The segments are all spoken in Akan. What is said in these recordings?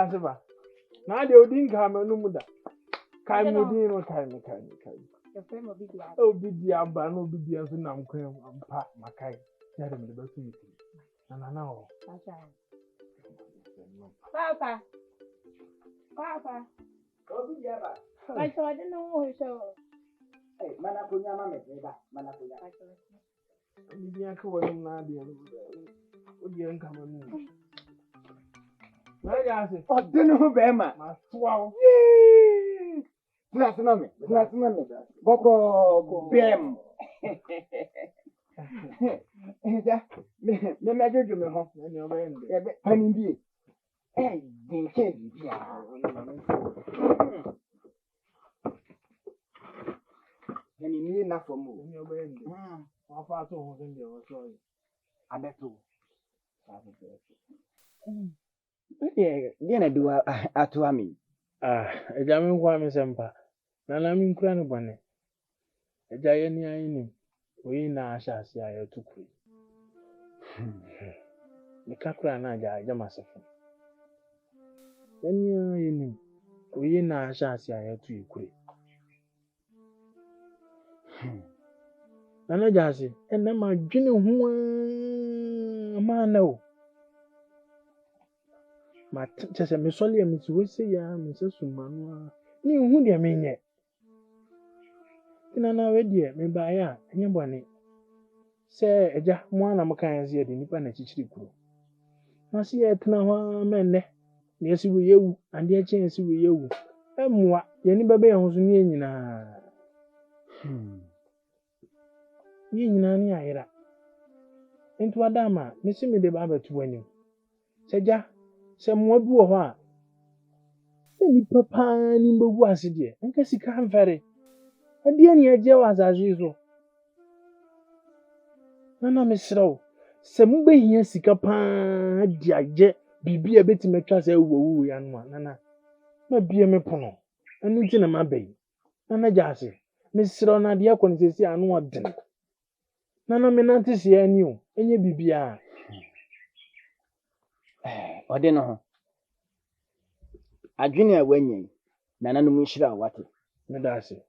Yasiba. Now the Odin come and no muda. Kai me din no kai. Your friend will be glad. Oh, be the Abba, no be the answer. I'm going to pack my kai. Tell them the best meeting. And I know. Papa. Go be the Abba. I don't know who so. Hey, Manapunya, Mamma, Manapunya. The uncle was not the uncle. Oh, dinner, Bema. Wow. That's not me. Boko, Bem. The major you know, Penny. Hey, the kid. And you need enough for more. How far to hold in there? Sorry. I bet you. Yeah, do Atuami. A German woman, Sempa. Nanamin Cran Bonnet. A giant in we now shall see I took it. The Kakra Naja, Yamasaf. Then you're in him. We now shall see I to you quick. Nana Jassy, and then my junior man no. My teachers and Miss Solly and Miss Wissy, Mrs. Suman, knew who they mean yet. Then I read yet, me by ya, and your bonnet. Say, a jack one of my kinds here, the Nippon and Chichi crew. I see a Tanawa man, yes, we you, and dear chance we you. And what, Yenny Baby was in Yin ira. Into Adama, Missy me the barber to win you. Said ya, some more boy. Any papa nimbo was it dear, and Cassie can't ferry. And the any idea was as usual. Nana Miss Row, some be here sick upon Diajet, be a bit to make us a woo and one, Nana. Maybe a mepono, and it's in a mabay. Nana Jassy, Miss Rona, the acquaintance, and what then. Nana me nanti si eniu, enye bibia. Ode no. Adwene awanyen. Nana no munhira wate. Me dase.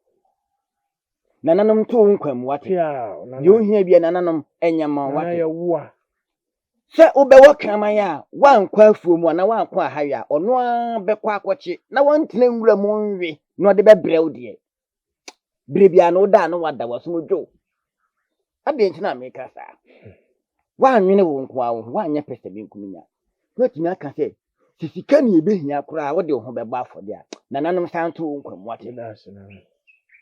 Nana no mto nkwam wate. Ya, Ye ohia bia nana no enyama wate. Na ya wo a. Se obewo kraman ya, wankwa afuo mu na wankwa ahawe a, ono a bekwa akwachi na wantena nwura mu nwe, na ode bebrew de. Bire bia no da no wada waso dwo. Ade ntina America sa. Wa nwene wo nko awo, wa anya pese bi nkuminya. Watimi aka se, sisika ne ebehia kura wo de ho beba afode a. Nananom santo nkwam wate.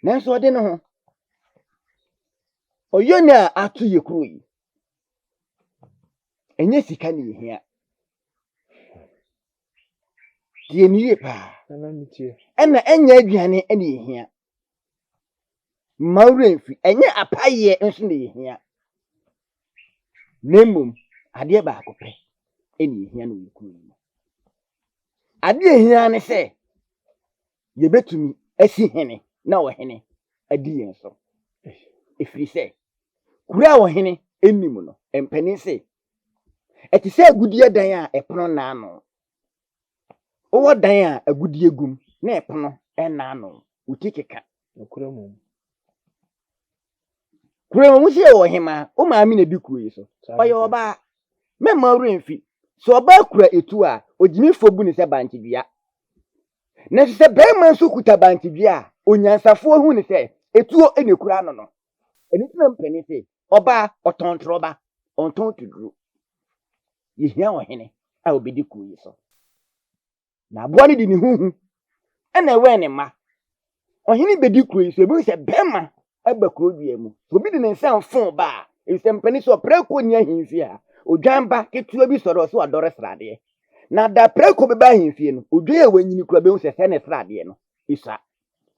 Nanso ode no ho. Oyona atu ye kuro yi. Enye sika ne ehia. Die niye pa. Nana tie. Ena enya aduane ene ehia. Maurenfi enye apaye nso ne ehia. Nemum ade ba akopɛ ene ehia no yekuru no. Ade ehia ne se ye betumi asi hene na wo hene adi yen so. Efiri se kura wo hene enim no empani se eti se agudie dan a epono na ano. Owo dan a agudie gum na epono na ano. Utikeka okura mum. Kure mu se wo hema o maami na di kuro yi so. Oye oba me Maurenfi so oba kura etu a ojimi fobu ni se bantibia. Na se be man so kuta bantibia onyansafo hu ni se etuo ene kura no no. Eni tena mpani se oba otontroba onton tuduru. Ye hia wo hene a obedi kuro yi so. Na aboa ni di ni huhu. Ena ewe ne ma. Ohini bedi kuro yi so ebi se bema aba kuro dua mu. Obi di ne nsan fon ba. Ese mpani so preko ni ahimfi a. Odwamba ketua bi soro so adore srade. Na da preko be ba ahimfi no. Odwa ye wanyini kura be hu se ne srade no. Isa.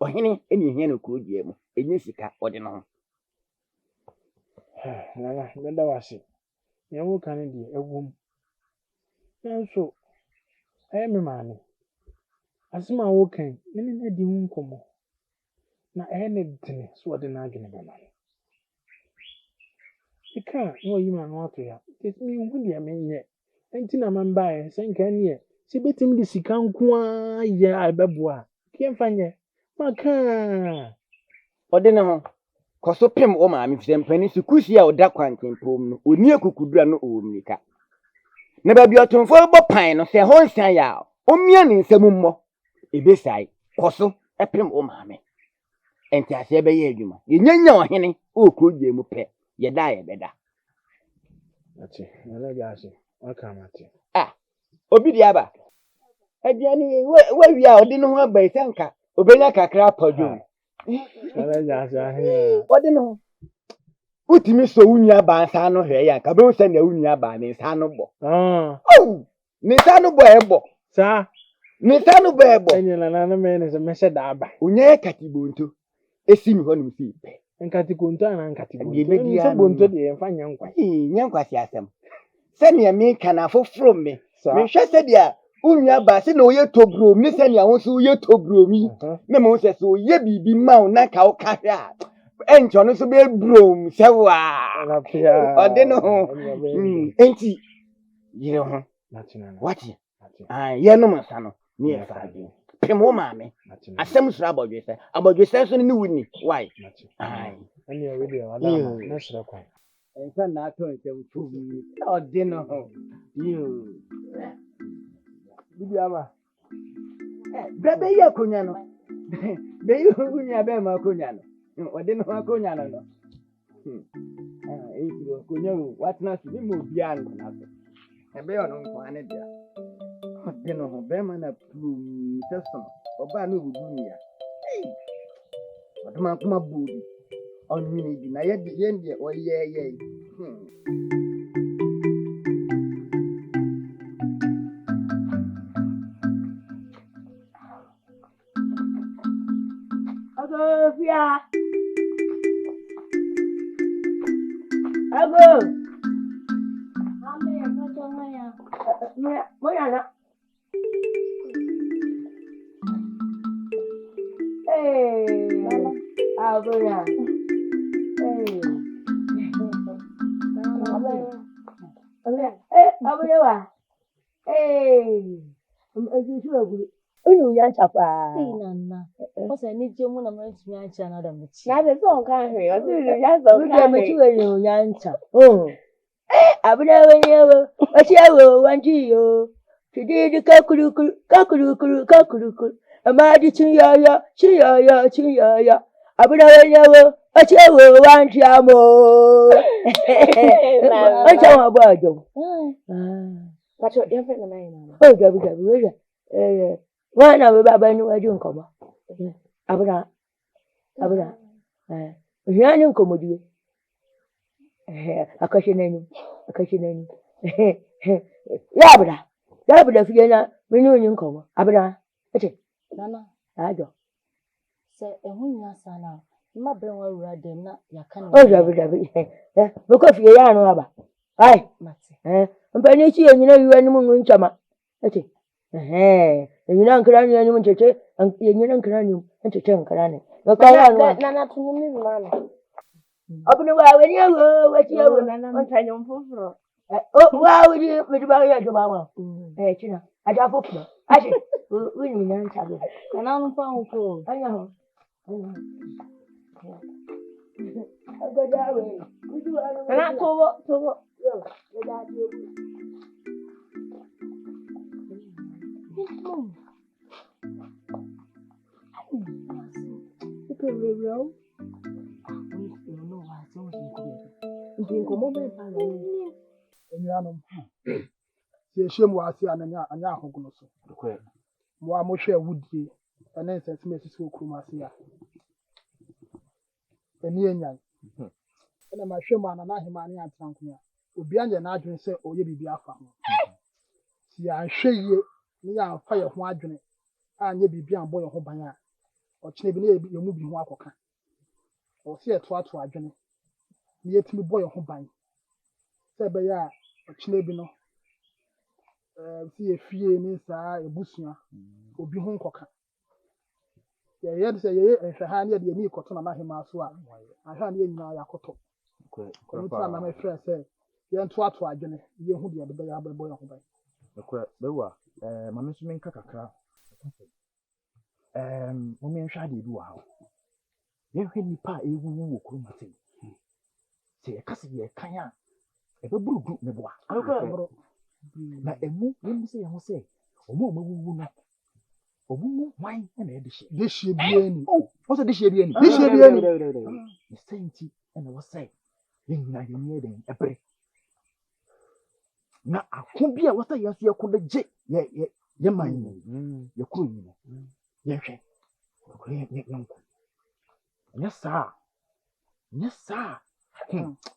Ohini eni hia no kuro dua mu. Enye sika ode no ho. Nana, nda wase. Ya wo kan di egum. Nanso me maane. Asema wo kan, mene na di hu nkomo. Na ne dine so ode na agene be mane. Ika no yi ma no ato ya. Tesi mi hu dia menye. Enti na man bae, senka ne Si betim de sika nko a ya abeboa. Kiemfanye. Maka. Ɔde ne ho kɔ so pem wo maame fisɛ mpani so kusi a ɔda kwantempom no oni akukudura no ɔwɔ mmirika na baabi ɔtomfo bɔ pan no sɛ hɔ nsia yɛ a ɔmmia ne nsɛm mmɔ ebesae kɔ so pem wo maame ɛnti aseɛ bɛyɛ adwuma yɛnyanya ɔhene ɔkuro gye mu pɛ yɛda a yɛbɛda Ati, na ga ase. Aka mate. obi di aba aduane wawie a ɔde ne ho aba sɛ nka obenya kakra apɔdwom Na ga ase ahe. ɔde ne ho utimi so wunya ba nsa no hwɛ ya nka bɛhu sɛ na wunya ba ne nsa no bɔ ne nsa no bɔ ɛbɔ Sa. ne nsa no bɔ ɛbɔ Enye na me ne se me se da aba. onye katibonto esi mi hɔ no si pɛ Nkati konto na nkati bonto. Ebe di Ni se ano. bonto de emfa nya nkwa. nya nkwasi asɛm sɛ nea me kana foforo me Sa. me hwɛ sɛ dia wunya ba sɛ na oyɛ tobrom ne sɛ nea wo so oyɛ tobrom yi na me sɛ so oyɛ bibi ma wo na ka wo ka hwɛ a ɛnkyɛ no so be brom sɛ wa Na pia. ɔde no ho enti yire ho Natina. wati yɛnom nsa no ne yɛ fa adwene pem wo maame Natina. asɛm soro abɔdwesɛ so ne wuni why Ani we de wada na sere kwa. nsa na atɔ nsɛm fom ɔde no ho Bibi aba. bɛbɛ yi akonya no bɛyi wunya bɛɛ ma akonya no ɔde no ho akonya no no ɛyi akonya o watena so bi ma obiara ntena so ɛbɛyɛ ɔno nko ane dea ɔde no ho bɛrima na pum sɛ so no ɔbaa no obubu nia ɔde ma nkoma bɔ obi ɔnwene bi na yɛn deɛ ɔyɛɛyɛ yi Agofia. Ago. Ame ya pato maya. Moya na. Ago ya. Ago ya wa. Unu ya chapa. Nana. What's I need you when I'm going to answer another match? Na de so kan he, o ti ya so kan he. You answer. Abuna wenye wo, o wanji yo. Chidi kakuru. Amadi chinyaya. Abuna wenye wo, wanji amo. Acha wa bajo. Pacho, ya fe na mai na. Gabi. Wana we baba ni waju nkomo. Abuna. Yani nkomo diwe. Akashi nani. Yabra fiena minu ni nkomo. Abuna. Ete. Nana. Ajo. Say a hunya sana. Ma benwa wura dem na yakana. Gabi. Boko fie ya no aba. Ai. Mate. Mpani chi enyina yuwa ni mungu nchama. Ete. Enyina nkra ni anyum cheche. Enyina nkra ni cheche nkra ni. Nana tunumi mama. Abuna wa weni awo wati awo nana ntanyom foforo. Wa weni mediba ya joba ma. China. Aja foforo. Aje. Wini nyan chabe. Nana no fa unko. Anya ho. Agoda we. Nana tobo. Yo. Aja tobo. Bro. Enuanom si ehye mu ase anya ahogono so mo a mo hwe awudie ene nsese mesisi okurum ase ya eni enyan ena ma hwe mu anana hema ne atranko ya obi anje na adwene se oye bibi afa ho si ya hwe yie ne ya afa ye ho adwene anye bibi anbo ye ho ban a ochine bi ne ye mu bi ho akoka o se eto ato adwene ne yetimi bo ye ho ban se be ya ochine bi no si efie ni saa ebusua obi ho nkoka ye de se ye ehwe ha ne de ni ikoto na hema so a ahwa ne nyina ya koto ko to na me frɛ se ye nto ato adwene ye hu de be ya bebo ye ho ban ekwe bewa Mame so menka kakra. Mo me nhwa de bi wa ha. Ye hwe nipa ewu wo kuro mate. Se ye kase ye kan a e be buru group me boa. Akọ na emu yemi se ye ho se omo mawu na. Omu wine na e de hye. De hye bia ni. Oh, what's the hye bia ni? De hye bia ni. The senti na wo say. Ye nyina ye ni den ebre. Na akon bi a wo say yeso ye ko de je ye man ni. Ye kuro ni. Ye hwe. Ko ye nko. Yes sir.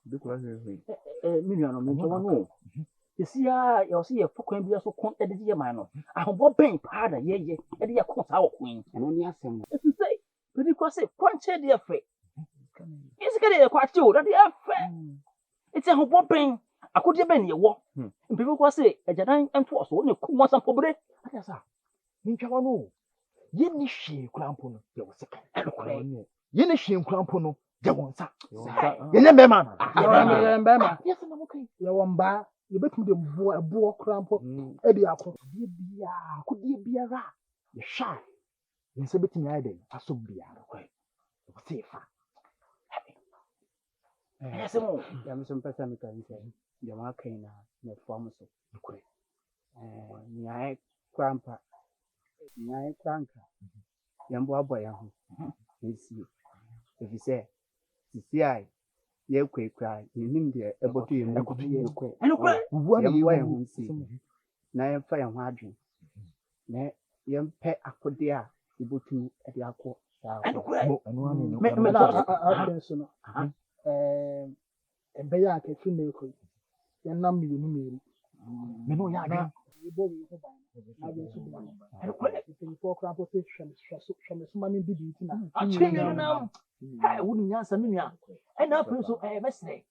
Because me no me no. You see you see fokwan bi so kon ede je man no. Ahobọ ben pa da ye ede ye kon sa wo kwen. Eno ni asem. If you say, because say kwanche de afa. Isi ka de kwache o, da de afa. It's ahobọ ben. Akodi ben ye wo. People ko say ejadan ento so ne kuma san pobre. Aka sa. Ntwa no. Ye ni hwe krampo no ye wo seka. Ye ni hwe krampo no ye wo nsa. Ye nye bema na. Ye mbema. Yes na mo kai. Ye womba. Ye betum de bo krampo e de akọ. Kudie biara. Ye sha. Ye se betum ya den aso biara kwai. Wo sefa. Yes mo. Ya me so mpesa me kan se. Ya ma kan na form so. Kure. Ni ai kwampa. Ni ai kwanka. Ya mbo abo ya ho. Nsi. Efi se. Sisi ai. Ye kwekwa. Nim de eboto ye mu. Ekoto ye kwe. Eno kure. Wuwa Ya ye mbo ya wu. ho nsi. Na ye fa ya ho adwen. Na ye mpe akode a ebotu e de akọ. Eno kure. Eno ani no. Me Atwen so no. Ebe ya ka fi na ekoi. Ye nam mienu. Me no ya Na adwen. ye bo wi ho ban. Na be so bi. Eno kure. Ifin for krampo se hwem so mami bi bi na. Achire me na. Ai wo nya sa me nya. Ena apre so mesre.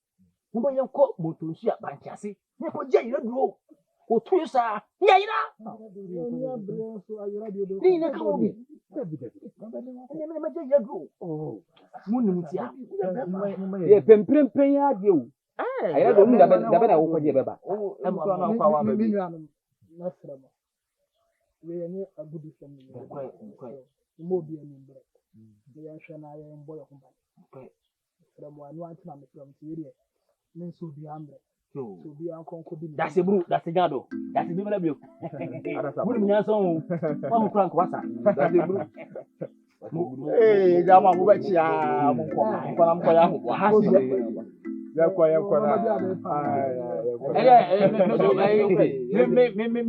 Mo bo yenko motonsu a bankiase. Ne ko je yire duro. O tu sa. Ya yira. Ya bre so ayira bi do. Ni na ka wo bi. Ene me ma je yire duro. Oh. Mo nim ti a. Ye pemprempen ya de o. Ayira do mu da be na wo kwaje beba. E mo na kwa wa ba bi. Mi nanu na sra mo. We ye ni abudu sem ni. Mo bi ani mbre. De ya hwe na ye mbo ye ho ban. Sra mo anu antina me sra mo ti ye. Men so bi ambre. So bi an kon ko bi. That's a bro, that's a gado. That's a bimala bio. Mo nya so o. Wa mo kran ko wasa. That's the bro. Jama mo ba chia mo ko. Ko na mo ko ya ho. Ha si. Ya kwa na.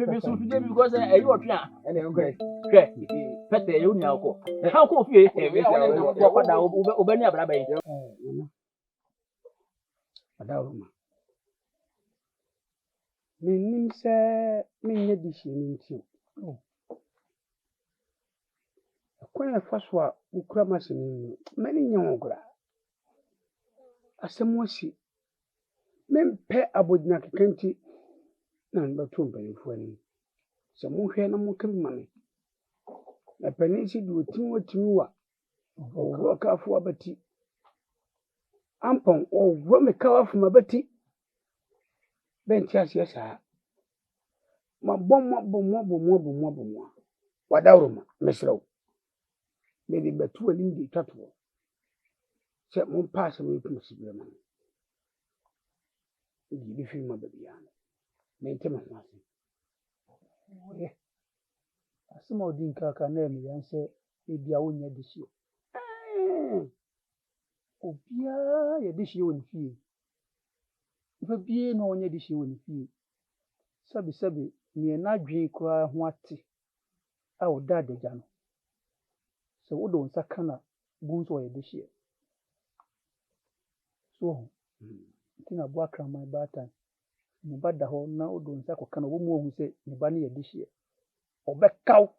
Me so today because you are trying. Ene ngwe. Hwe. Pete you nya ko. Ha ko fie. We wa kwa da obani abraba yi. Adawuma. Menim sɛ menyɛ de hyɛ no nti o. Kwan a ɛfa so a wokura m'asɛm no m'ani nyɛ ho koraa. Asɛm asi. Mempɛ abɔgyina keka nti na mebɛto mpanyimfoɔ anim. Sɛ mohwɛ na moka bi ma me. Na panin si de otimi wa ɔwɔ kaafo abati. Ampɔn ɔwɔ me kawa fom abati. Bɛnti aseɛ saa. Mabɔ. Wadawroma mesrɛ wo. Mede bɛto anim de twa toɔ. Sɛ mompa asɛm yi kum sibire ma me. Nti bi fi ma baabiara no. Mente me ho ase. Asɛm a ɔdi nkaaka na ɛyɛ yan sɛ ebi a wonyɛ de hyɛ. Obiara yɛ de hyɛ wɔ ne fie. Nipa bie na ɔnyɛ de hyɛ wɔ ne fie. Sɛbi nea n'adwene koraa ho ate a ɔda adagya no. Sɛ wode wo nsa ka na gu nso ɔyɛ de hyɛ. So nti na aboa kraman baatan. Ne ba da hɔ na wode wo nsa kɔka na wɔn mu ohu sɛ ne ba no yɛ de hyɛ. Ɔbɛkaw.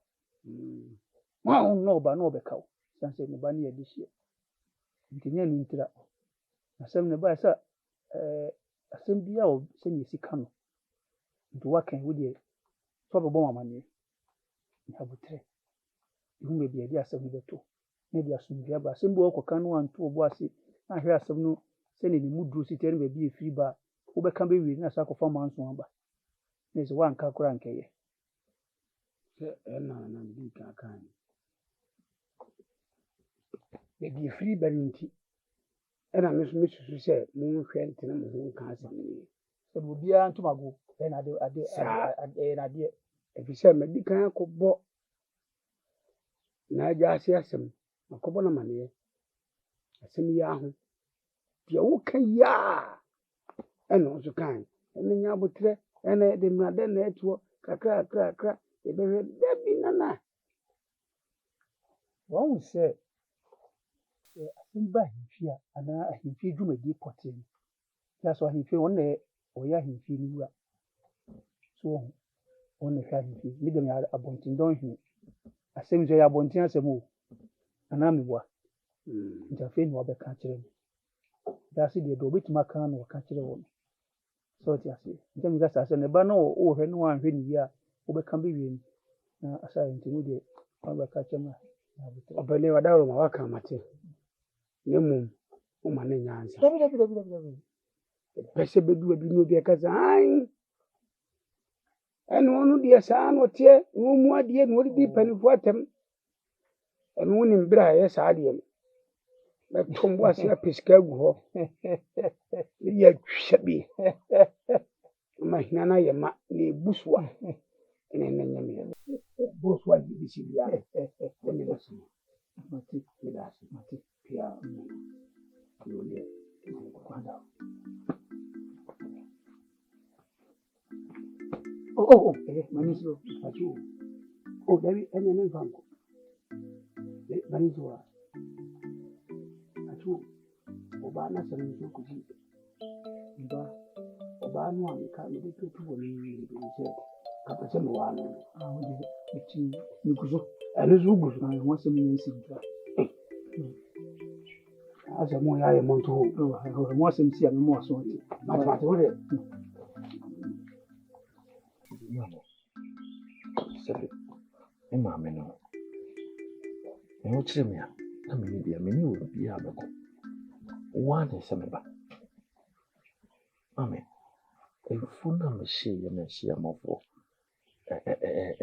Wɔn na ɔba na ɔbɛkaw. San sɛ ne ba no yɛ de hyɛ. Nti nyɛ no ntira. Asɛm ne ba sɛ asɛm bi a sɛ ne sika no. Nti wakan wo deɛ sɛ ɔbɛbɔ amaneɛ. Ne abotrɛ. Ihu baabi a yɛde asɛm no bɛto. Na de asomdwoe aba. Asɛm bi a wɔkɔka no anto ɔbo ase. Na ahwɛ asɛm no sɛ ne mu duro sitɛ no baabi a ɛfiri ba. Wobɛka bɛwie na sɛ akɔfa manso aba. Na sɛ woanka koraa nkɛyɛ. na bi ka kan the free benefit ɛna me so sɛ mo hwɛ ntena mo ho nka asɛm ni sɛ obiara ntomago ɛna ade na ade ɛfi sɛ madi kan akɔbɔ na agya ase asɛm akɔbɔ na maneɛ asɛm yi aho deɛ woka yi a ɛna ɔso kan ɛna nya abotrɛ ɛna de mmrada na ɛtoɔ kakra ɛbɛhwɛ da bi nana wɔn sɛ asɛm ba ahemfi a anaa ahemfi dwumadie pɔtee no yɛ so ahemfi wɔn na ɔyɛ ahemfi no wura so wɔn na hwɛ ahemfi ne dɛm yɛ abɔnten dɔn hene asɛm nso yɛ abɔnten asɛm o anaa meboa nti afei na wɔbɛka kyerɛ me daase deɛ dɛ wɔbɛtumi aka na wɔka kyerɛ wɔn sɛ ɔte ase nti mi ka sɛ asɛ ne ba no wɔhwɛ no wɔanhwɛ ne yie a wɔbɛka bɛwie no na asa yɛ ntɛmu deɛ wɔbɛka kyerɛ me ɔbɛne wadaworo ma waka mate ne mmom woma ne nyansa dabi pɛ sɛ bɛdu abi no obi ɛka sɛ an ɛne ɔno deɛ saa na ɔteɛ na ɔmu adeɛ na ɔdedi mpanimfoɔ atɛm ɛno wo nim berɛ a ɛyɛ saa adeɛ no bɛtom bo ase apɛ sika agu hɔ ne yɛ atwa bi ama hina no ayɛ ma na ɛbu so a ɛne ɛnɛ nyame bo so a gye bɛsi biara ɛne bɛsi mate pia yɛdeɛ kwada mani so ati o dabi ɛne ne mfa nkɔ mani so a ati ɔbaa no asɛm nso kɔsi ɔbaa no a meka mede totu wɔ ne yie sɛ kapɛ sɛ mewɔ ano ngu so ɛno so wogu so ho asɛm yɛ nsi ntra asɛm ɔyɛ ayɛ mɔnto ho asɛm si a mema waso ɔte matemate wode sɛbi me maame no ɛho kyerɛ me a na mene bia mene wɔ bia bɛkɔ woa ne sɛ meba maame ɛfu no a mehyɛeɛ na ahyia mmɔfoɔ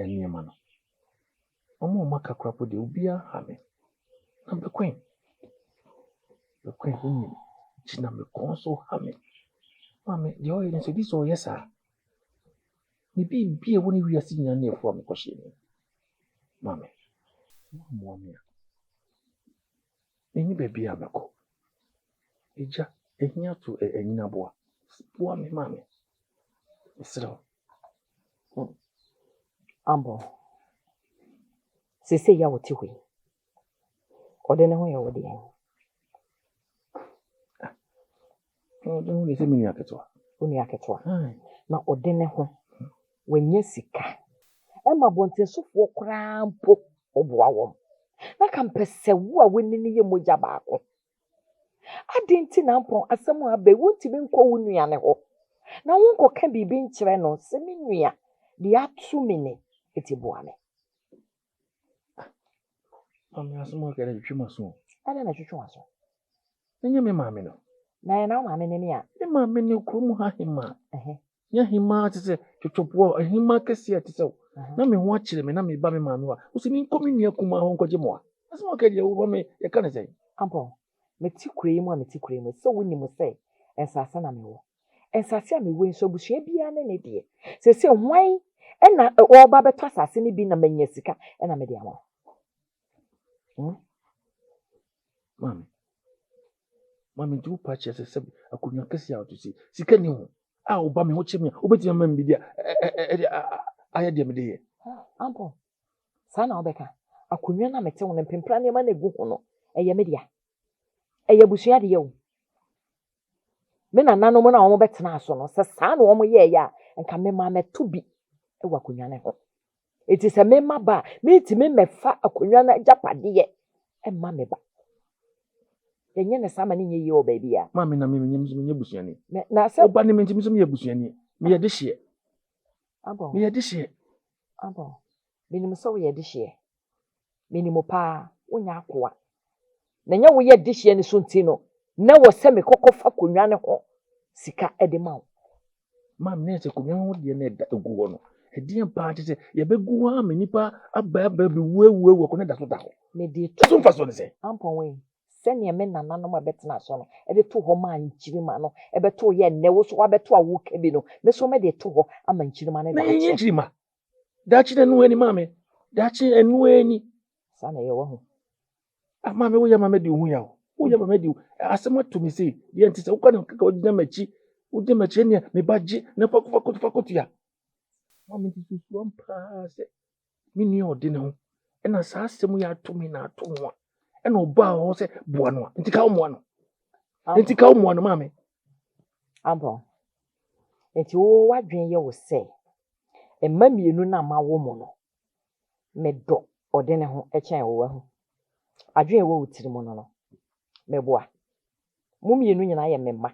nneɛma no ɔma kakra po deɛ obiara ha me na bɛkwan wonim gyina me kɔn so ha me maame deɛ ɔyɛ no sɛ bi sɛ ɔyɛ saa ne biribi a ɛwɔ ne wiase nyinaa ne ɛfoɔ a mekɔhyɛ ni maame mmoa me a ɛnyi baabi a mɛkɔ ɛgya ɛhia to anyina boa boa me maame mesrɛ wo Ambo. Sese ya wote hɔ. Ɔde ne ho yɛ wo de. ɔde ho ne sɛ meni aketewa. Uni aketewa. Na ɔde ne ho wanya sika. Ɛma bɔntensofoɔ koraa mpo ɔboa wɔm. Na kampɛ sɛ wo a w'ani ne yɛ mogya baako. Ade nti na mpɔn asɛm a aba wontimi nkɔ wo nua ne hɔ. Na wonkɔka biribi nkyerɛ no sɛ me nua de atu me ne eti boa me. Mami asɛm a kɛra twitwi maso. Ada na twitwi maso. Ɛnyɛ me maame no. Na yɛ na wo maame ne me a. Me maame ne kurom ha hema. Nya hema te sɛ twotwopo hema kɛse te sɛ. Na me ho akyere me na me ba me maame wa. Wo se me nkɔ me nua kuma ho nkɔgye mo a. Asɛm a kɛra deɛ wo ba me yɛ ka ne sɛ. Ampo. Meti kure mu a meti kure mu sɛ wonim sɛ ensase na mewo. Ensase a mewo nso busua bia ne ne de. Sese hwan ɛna ɔba bɛtɔ asase ne bi na manya sika ɛna me de ama. Mami tu pa che sɛ akonya kɛse a ɔtɔ si sika ni ho a ɔba me ho kyɛ me a obetumi ama me bi dia ayɛ deɛ me de yɛ. Ampo. Saa na ɔbɛka. Akonya na mete wo ne mpempra ne ma na egu ho no ɛyɛ me dia. Ɛyɛ busua de yɛ o. Me na nanom na wɔn bɛtena aso no sɛ saa na wɔn yɛ ya nka me ma mɛto bi ɛwɔ akonya ne ho. Eti sɛ me ma ba me ntimi mɛfa akonya na japade ɛma me ba. Yenye ne sama ne nye yi o baabi a. Ma me na me nye busuani. Na sɛ oba ne me ntimi so me busuani. Me yɛ de hye. Abo. Me yɛ de hye. Abo. Me nim so yɛ de hye. Me nim pa wonya akoa. Na nya wo yɛ de hye ne so nti no. Na wo sɛ me kokɔ fa konwa ne ho sika ɛde ma wo. Ma me ne sɛ konwa ho de na ɛda egu hɔ no. ɛdeɛ paa kyɛ sɛ yɛbɛgu ha ma nipa aba bi wuo kɔ ne da so da hɔ Me de ɛso mfa so ne sɛ ampɔnwe. Sɛnea me nananom a bɛtena so no, ɛde to hɔ ma nkyirima no, ɛbɛto yɛ nnɛ wo so wabɛto a wo ka bi no. Me so me de to hɔ ama nkyirima no na da yɛnyɛ akye. nkyirima daakye na ɛno ani maame daakye ɛno ani Saa na yɛwɔ ho. maame woyɛ maame de wo ho yɛ o woyɛ maame de asɛm ato me sei deɛ nti sɛ wokɔ ne kaka wogyina m'akyi ɛnea meba gye na fakoto a maame nti susuam paa sɛ me nua ɔde ne ho ɛna saa asɛm yɛ ato me na ato ho a ɛna ɔbaa hɔ sɛ boa no a nti ka wo mmoa no maame Ampɔn. Nti wo wadwen yɛ wo sɛ mma mmienu na ma wo mu no. Medɔ ɔde ne ho ɛkyɛn wo ho. Adwen wo tiri mu no. Meboa. Mo mmienu nyinaa yɛ me mma.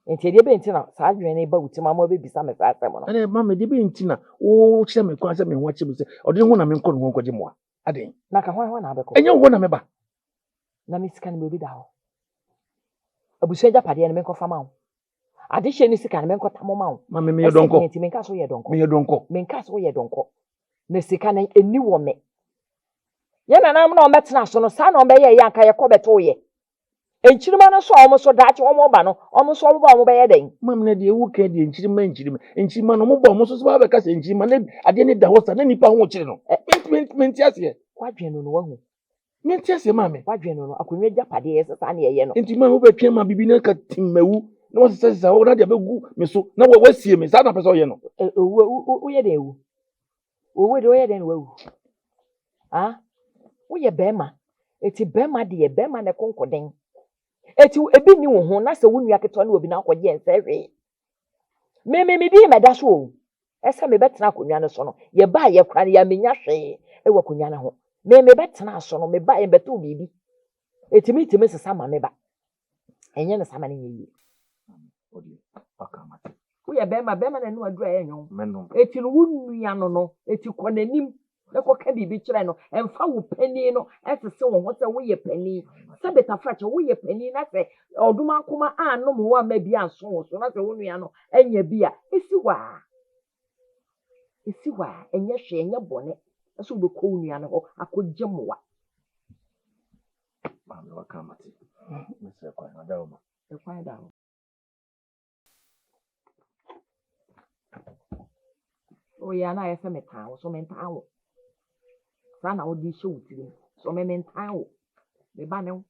Nti deɛ bɛnti na saa adwen ne ba wo tiri mu ama bɛbisa me saa asɛm no. ɛna maame deɛ bɛnti na wo kyerɛ me kwan sɛ me ho akyɛ me sɛ ɔde ne ho na menkɔ ne ho nkɔgye mmoa aden Na ka hwan na abɛkɔ. ɛnyɛ wo na meba Na me sika no me obi da hɔ. Abusua japadeɛ no menkɔ fama wo. Adehye ne sika no menkɔ tamo ma wo. maame meyɛ dɔnkɔ Nti menka so yɛ dɔnkɔ. meyɛ dɔnkɔ Menka so yɛ dɔnkɔ. Na sika no eni wɔ me. Yɛ nanam na ɔmɛtena so no saa na ɔmbɛyɛ yɛ anka yɛkɔ bɛto yɛ. Enkyirima no so a ɔmo so daakye ɔmo ba no ɔmo so ɔmo ba ɔmo bɛyɛ den. maame na deɛ wo ka deɛ nkyirima no mo ba ɔmo so so ba bɛka sɛ nkyirima na adeɛ ne da hɔ sa na nipa ho kyere no menti aseɛ Wadwen no wahu. menti aseɛ maame Wadwen no akonnwa japadeɛ yɛ saa na yɛyɛ no. nti maame wobɛtwe ma bibi na ka timmawu na wɔsesɛ hɔ na deɛ bɛgu me so na wasie me saa na pɛ sɛ ɔyɛ no Woyɛ den ewu. Owo de woyɛ den wawu. Ah? Woyɛ bɛrima. Eti bɛrima deɛ bɛrima na konkoden. Eti ebi ni wo ho na sɛ wo nua ketewa na obi na akɔgye nsa hwee. Me di mɛda so o. Ɛsɛ me bɛtena akonnwa no so no. Yɛ ba yɛ kora no yɛ menya hwee ɛwɔ akonnwa no ho. Me bɛtena so no me ba yɛ bɛto biribi. Etimi sesa ma me ba. Ɛnyɛ no sama ne nyɛ yie. Woyɛ bɛrima na nu adura yɛ nyon. Eti no wo nua no eti kɔ n'anim. Na kɔ ka biribi kyerɛ no ɛmfa wo pani no ɛsese wo ho sɛ woyɛ pani sɛ betafrakyɛ woyɛ pani na sɛ ɔdom akoma anom wo ama bi anso wo so na sɛ wo nua no anya bi a esi hɔ a ɛnyɛ hwɛ ɛnyɛ bɔne ɛso wobɛkɔ wo nua no hɔ akɔgye mmoa maame waka mate mesɛ kwan na dawo ma ɛkwan da ho woyɛ na ayɛ sɛ metaa wo so mentaa wo saa na wode hyɛ wo tirim so mentaa wo me ba ne wo